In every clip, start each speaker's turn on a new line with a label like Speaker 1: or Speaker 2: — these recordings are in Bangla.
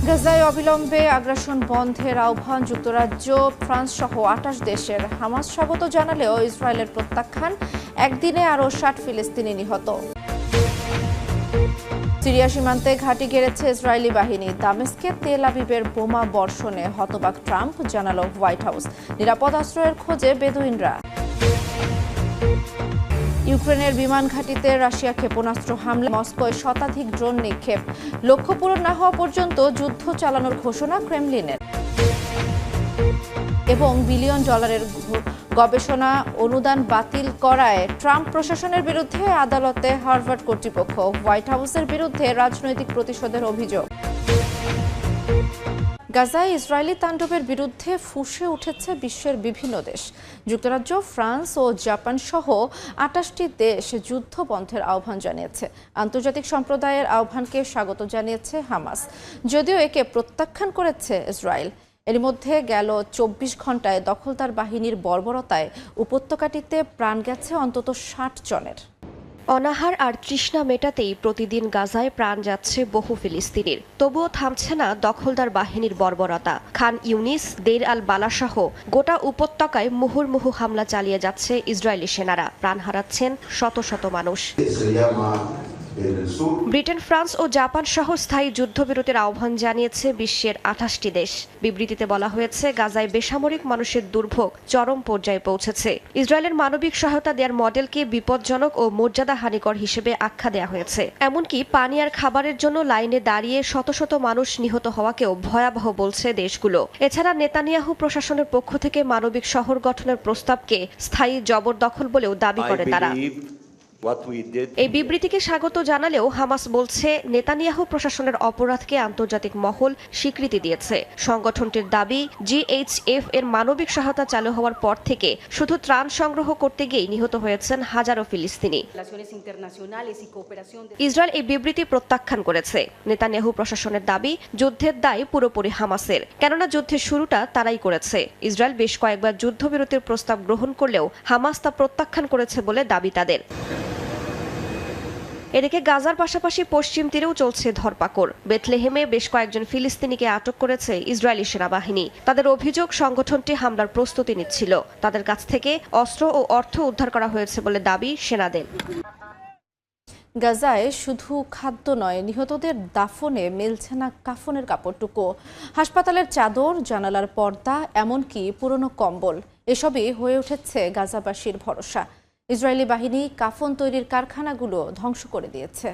Speaker 1: গাজায় অবিলম্বে আগ্রাসন বন্ধের আহ্বান যুক্তরাজ্য, ফ্রান্স সহ ২৮ দেশের। হামাস স্বাগত জানালেও ইসরায়েলের প্রত্যাখ্যান। একদিনে আরও ৬০ ফিলিস্তিনি নিহত। সিরিয়া সীমান্তে ঘাঁটি গেড়েছে ইসরায়েলি বাহিনী। দামেস্কে তেল আবিবের বোমা বর্ষণে হতবাক ট্রাম্প, জানালো হোয়াইট হাউস। নিরাপদ আশ্রয়ের খোঁজে বেদুইনরা। ইউক্রেনের বিমান ঘাঁটিতে রাশিয়া ক্ষেপণাস্ত্র হামলা, মস্কোয় শতাধিক ড্রোন নিক্ষেপ। লক্ষ্য পূরণ না হওয়া পর্যন্ত যুদ্ধ চালানোর ঘোষণা ক্রেমলিনের। এবং বিলিয়ন ডলারের গবেষণা অনুদান বাতিল করায় ট্রাম্প প্রশাসনের বিরুদ্ধে আদালতে হার্ভার্ড কর্তৃপক্ষ। হোয়াইট হাউসের বিরুদ্ধে রাজনৈতিক প্রতিশোধের অভিযোগ। গাজায় ইসরায়েলি তাণ্ডবের বিরুদ্ধে ফুঁসে উঠেছে বিশ্বের বিভিন্ন দেশ। যুক্তরাজ্য, ফ্রান্স ও জাপান সহ ২৮টি দেশ যুদ্ধ বন্ধের আহ্বান জানিয়েছে। আন্তর্জাতিক সম্প্রদায়ের আহ্বানকে স্বাগত জানিয়েছে হামাস, যদিও একে প্রত্যাখ্যান করেছে ইসরায়েল। এর মধ্যে গেল ২৪ ঘন্টায় দখলদার বাহিনীর বর্বরতায় উপত্যকাটিতে প্রাণ গেছে অন্তত ৬০ জনের।
Speaker 2: অনাহার আর তৃষ্ণা মেটাতেই প্রতিদিন গাজায় প্রাণ যাচ্ছে বহু ফিলিস্তিনির। তবুও থামছে না দখলদার বাহিনীর বর্বরতা। খান ইউনিস, দেইর আল বালা সহ গোটা উপত্যকায় মুহুর্মুহু হামলা চালিয়ে যাচ্ছে ইসরায়েলি সেনারা। প্রাণ হারাচ্ছেন শত শত মানুষ। ব্রিটেন, ফ্রান্স ও জাপান সহ স্থায়ী যুদ্ধবিরতির আহ্বান জানিয়েছে বিশ্বের ২৮টি দেশ। বিবৃতিতে বলা হয়েছে, গাজায় বেসামরিক মানুষের দুর্ভোগ চরম পর্যায়ে পৌঁছেছে। ইসরায়েলের মানবিক সহায়তা দেওয়ার মডেলকে বিপজ্জনক ও মর্যাদাহানিকর হিসেবে আখ্যা দেওয়া হয়েছে। এমনকি পানি আর খাবারের জন্য লাইনে দাঁড়িয়ে শত শত মানুষ নিহত হওয়াকেও ভয়াবহ বলছে দেশগুলো। এছাড়া নেতানিয়াহু প্রশাসনের পক্ষ থেকে মানবিক শহর গঠনের প্রস্তাবকে স্থায়ী জবরদখল বলেও দাবি করে তারা। এই বিবৃতিকে স্বাগত জানালেও হামাস বলছে, নেতানিয়াহু প্রশাসনের অপরাধকে আন্তর্জাতিক মহল স্বীকৃতি দিয়েছে। সংগঠনটির দাবি, জিএইচএফ এর মানবিক সহায়তা চালু হওয়ার পর থেকে শুধু ত্রাণ সংগ্রহ করতে গিয়ে নিহত হয়েছেন হাজারো ফিলিস্তিনি। ইসরায়েল এই বিবৃতি প্রত্যাখ্যান করেছে। নেতানিয়াহু প্রশাসনের দাবি, যুদ্ধের দায় পুরোপুরি হামাসের, কেননা যুদ্ধের শুরুটা তারাই করেছে। ইসরায়েল বেশ কয়েকবার যুদ্ধবিরতির প্রস্তাব গ্রহণ করলেও হামাস তা প্রত্যাখ্যান করেছে বলে দাবি তাদের। এদিকে গাজার পাশাপাশি পশ্চিম তীরেও চলছে ধরপাকড়। বেথলেহেমে বেশ কয়েকজন ফিলিস্তিনিকে আটক করেছে ইসরায়েলি সেনাবাহিনী। তাদের অভিযোগ, সংগঠনটি হামলার প্রস্তুতি নিচ্ছিল। তাদের কাছ থেকে অস্ত্র ও অর্থ উদ্ধার করা হয়েছে বলে দাবি সেনাদের।
Speaker 1: গাজায় শুধু খাদ্য নয়, নিহতদের দাফনে মিলছে না কাফনের কাপড়টুকু। হাসপাতালের চাদর, জানালার পর্দা, এমনকি পুরনো কম্বল, এসবই হয়ে উঠেছে গাজাবাসীর ভরসা। ইসরায়েলি বাহিনী কাফন তৈরির কারখানাগুলো ধ্বংস করে দিয়েছে।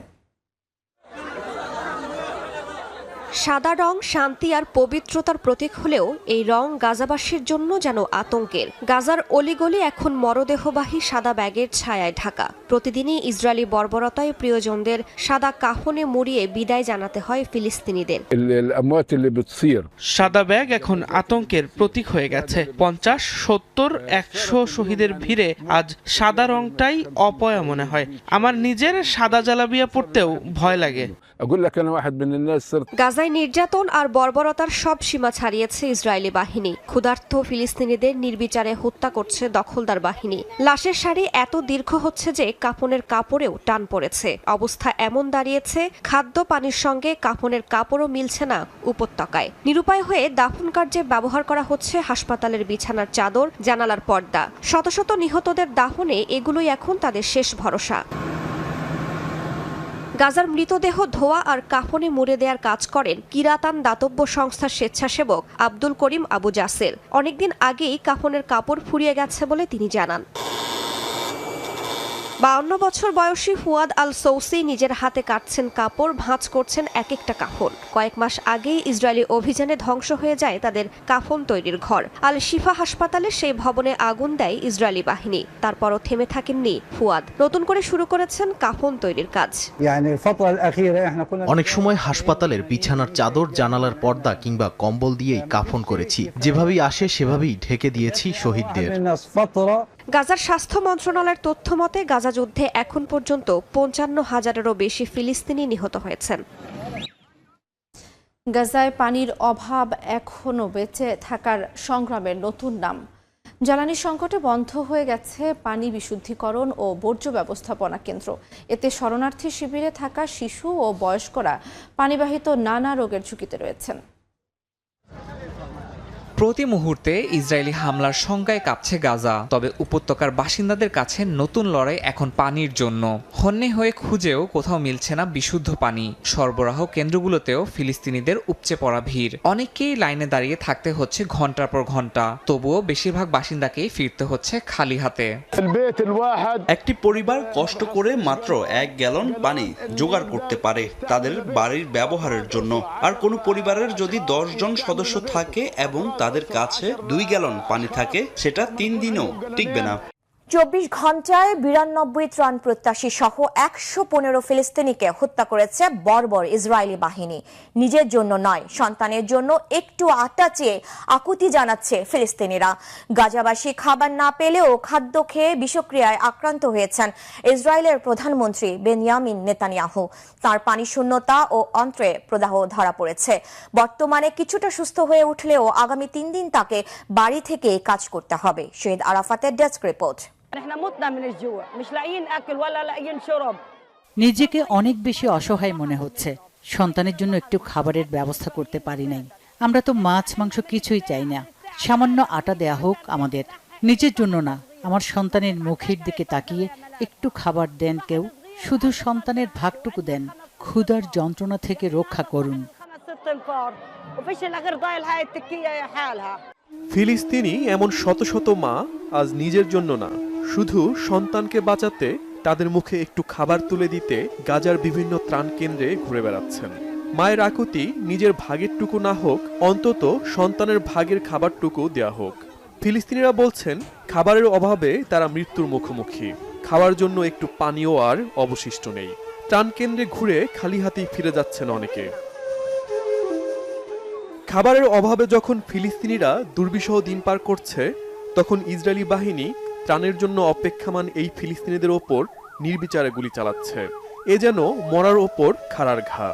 Speaker 2: সাদা রং শান্তি আর পবিত্রতার প্রতীক হলেও এই রং গাজাবাসীর জন্য যেন আতঙ্কের। গাজার অলিগলি এখন মরদেহবাহী সাদা ব্যাগের ছায়ায় ঢাকা। প্রতিদিনই ইসরায়েলি বর্বরতায় প্রিয়জনদের সাদা কাফনে মুড়িয়ে বিদায় জানাতে হয় ফিলিস্তিনিদের।
Speaker 3: সাদা ব্যাগ এখন আতঙ্কের প্রতীক হয়ে গেছে। ৫০, ৭০, ১০০ শহীদের ভিড়ে আজ সাদা রংটাই অপয়া মনে হয়। আমার নিজের সাদা জালাবিয়া পড়তেও ভয় লাগে।
Speaker 2: গাজায় নির্যাতন আর বর্বরতার সব সীমা ছাড়িয়েছে ইসরায়েলি বাহিনী। ক্ষুধার্ত ফিলিস্তিনিদের নির্বিচারে হত্যা করছে দখলদার বাহিনী। লাশের সারি এত দীর্ঘ হচ্ছে যে কাফনের কাপড়েও টান পড়েছে। অবস্থা এমন দাঁড়িয়েছে, খাদ্য পানির সঙ্গে কাফনের কাপড়ও মিলছে না উপত্যকায়। নিরুপায় হয়ে দাফন কার্যে ব্যবহার করা হচ্ছে হাসপাতালের বিছানার চাদর, জানালার পর্দা। শত শত নিহতদের দাফনে এগুলোই এখন তাদের শেষ ভরসা। গাজার মৃতদেহ ধোয়া আর কাফনে মুড়ে দেওয়ার কাজ করেন কিরাতান দাতব্য সংস্থার স্বেচ্ছাসেবক আব্দুল করিম আবু জাসের। অনেকদিন আগেই কাফনের কাপড় ফুরিয়ে গেছে বলে তিনি জানান। ৫২ বছর বয়সী ফুয়াদ আল সৌসি নিজের হাতে কাটছেন কাপড়, ভাঁজ করছেন এক একটা কাফন। কয়েক মাস আগেই ইসরায়েলি অভিযানে ধ্বংস হয়ে যায় তাদের কাফন তৈরির ঘর। আল শিফা হাসপাতালে সেই ভবনে আগুন দেয় ইসরায়েলি বাহিনী। তারপরও থেমে থাকেননি ফুয়াদ, নতুন করে শুরু করেছেন কাফন তৈরির কাজ।
Speaker 4: অনেক সময় হাসপাতালের বিছানার চাদর, জানালার পর্দা কিংবা কম্বল দিয়েই কাফন করেছি। যেভাবেই আসে সেভাবেই ঢেকে দিয়েছি শহীদদের।
Speaker 2: গাজার স্বাস্থ্য মন্ত্রণালয়ের তথ্য মতে, গাজা যুদ্ধে এখন পর্যন্ত ৫৫,০০০-এরও বেশি ফিলিস্তিনি নিহত হয়েছেন।
Speaker 1: গাজায় পানির অভাব এখনো বেঁচে থাকার সংগ্রামের নতুন নাম। জ্বালানি সংকটে বন্ধ হয়ে গেছে পানি বিশুদ্ধিকরণ ও বর্জ্য ব্যবস্থাপনা কেন্দ্র। এতে শরণার্থী শিবিরে থাকা শিশু ও বয়স্করা পানিবাহিত নানা রোগের ঝুঁকিতে রয়েছেন।
Speaker 5: প্রতি মুহূর্তে ইসরায়েলি হামলার শঙ্কায় কাঁপছে গাজা। তবে উপত্যকার বাসিন্দাদের কাছে নতুন লড়াই এখন পানির জন্য। হন্যে হয়ে খুঁজেও কোথাও মিলছে না বিশুদ্ধ পানি। সরবরাহ কেন্দ্রগুলোতেও ফিলিস্তিনিদের উপচে পড়া ভিড়। অনেককেই লাইনে দাঁড়িয়ে থাকতে হচ্ছে ঘন্টার পর ঘন্টা। তবুও বেশিরভাগ বাসিন্দাকেই ফিরতে হচ্ছে খালি হাতে।
Speaker 6: একটি পরিবার কষ্ট করে মাত্র 1 গ্যালন পানি জোগাড় করতে পারে তাদের বাড়ির ব্যবহারের জন্য। আর কোনো পরিবারের যদি 10 জন সদস্য থাকে এবং তাদের কাছে 2 গ্যালন পানি থাকে, সেটা 3 দিনও টিকবে না।
Speaker 7: 24 ঘন্টায় 92 ত্রাণ প্রত্যাশী সহ 115 ফিলিস্তিনিকে হত্যা করেছে বর্বর ইসরায়েলি বাহিনী। নিজের জন্য নয়, সন্তানের জন্য একটু আটা চেয়ে আকুতি জানাচ্ছে ফিলিস্তিনিরা। গাজাবাসী খাবার না পেলেও খাদ্য খেয়ে বিষক্রিয়ায় আক্রান্ত হয়েছেন ইসরায়েলের প্রধানমন্ত্রী বেনিয়ামিন নেতানিয়াহু। তার পানি শূন্যতা ও অন্ত্রে প্রদাহ ধরা পড়েছে। বর্তমানে কিছুটা সুস্থ হয়ে উঠলেও আগামী 3 দিন তাকে বাড়ি থেকে কাজ করতে হবে। শহীদ আরাফাতের ডেস্ক রিপোর্ট।
Speaker 8: নিজেকে অনেক বেশি অসহায় মনে হচ্ছে। সন্তানের জন্য একটু খাবারের ব্যবস্থা করতে পারি নাই। আমরা তো মাছ মাংস কিছুই চাই না, সামান্য আটা দেয়া হোক আমাদের। নিজের জন্য না, আমার সন্তানের মুখের দিকে তাকিয়ে একটু খাবার দেন কেউ, শুধু সন্তানের ভাগটুকু দেন। ক্ষুধার যন্ত্রণা থেকে রক্ষা করুন।
Speaker 9: ফিলিস্তিনি এমন শত শত মা আজ নিজের জন্য না, শুধু সন্তানকে বাঁচাতে তাদের মুখে একটু খাবার তুলে দিতে গাজার বিভিন্ন ত্রাণ কেন্দ্রে ঘুরে বেড়াচ্ছেন। মায়ের আকুতি নিজের ভাগেরটুকু না হোক, অন্তত সন্তানের ভাগের খাবারটুকু দেয়া হোক। ফিলিস্তিনিরা বলছেন খাবারের অভাবে তারা মৃত্যুর মুখোমুখি। খাওয়ার জন্য একটু পানিও আর অবশিষ্ট নেই। ত্রাণ কেন্দ্রে ঘুরে খালি হাতেই ফিরে যাচ্ছেন অনেকে। খাবারের অভাবে যখন ফিলিস্তিনিরা দুর্বিষহ দিন পার করছে, তখন ইসরায়েলি বাহিনী ত্রাণের জন্য অপেক্ষমান এই ফিলিস্তিনিদের ওপর নির্বিচারে গুলি চালাচ্ছে। এ যেন মরার ওপর খাড়ার ঘা।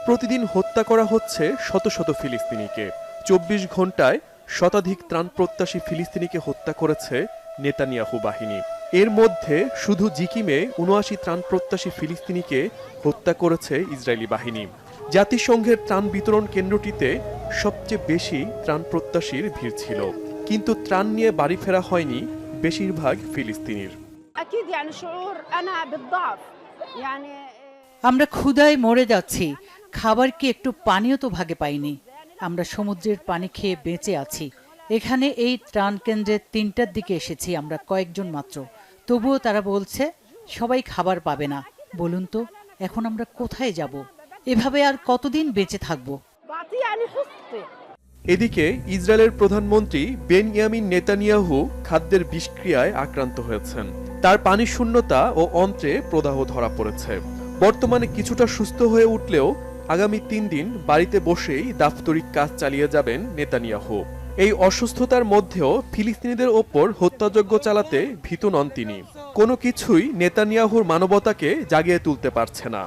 Speaker 9: প্রতিদিন হত্যা করা হচ্ছে শত শত ফিলিস্তিনিকে। 24 ঘন্টায় শতাধিক ত্রাণ প্রত্যাশী ফিলিস্তিনিকে হত্যা করেছে নেতানিয়াহু বাহিনী। এর মধ্যে শুধু জিকিমে 79 ত্রাণ প্রত্যাশী ফিলিস্তিনিকে হত্যা করেছে ইসরায়েলি বাহিনী। জাতিসংঘের ত্রাণ বিতরণ কেন্দ্রটিতে সবচেয়ে বেশি ত্রাণ প্রত্যাশীর ভিড় ছিল, কিন্তু ত্রাণ নিয়ে বাড়ি ফেরা হয়নি বেশিরভাগ ফিলিস্তিনির।
Speaker 8: আমরা ক্ষুধায় মরে যাচ্ছি, খাবার কি একটু পানিও তো ভাগে পাইনি। আমরা সমুদ্রের পানি খেয়ে বেঁচে আছি। এখানে এই ত্রাণ কেন্দ্রে 3টার দিকে এসেছি আমরা কয়েকজন মাত্র, তবুও তারা বলছে সবাই খাবার পাবে না। বলুন তো এখন আমরা কোথায় যাব? এভাবে আর কতদিন বেঁচে থাকবো?
Speaker 9: এদিকে ইসরায়েলের প্রধানমন্ত্রী বেনিয়ামিন নেতানিয়াহু খাদ্যের বিষক্রিয়ায় আক্রান্ত হয়েছেন। তার পানি শূন্যতা ও অন্ত্রে প্রদাহ ধরা পড়েছে। বর্তমানে কিছুটা সুস্থ হয়ে উঠলেও আগামী 3 দিন বাড়িতে বসেই দাপ্তরিক কাজ চালিয়ে যাবেন নেতানিয়াহু। এই অসুস্থতার মধ্যেও ফিলিস্তিনিদের ওপর হত্যাযজ্ঞ চালাতে ভীত নন তিনি। কোনো কিছুই নেতানিয়াহুর মানবতাকে জাগিয়ে তুলতে পারছে না।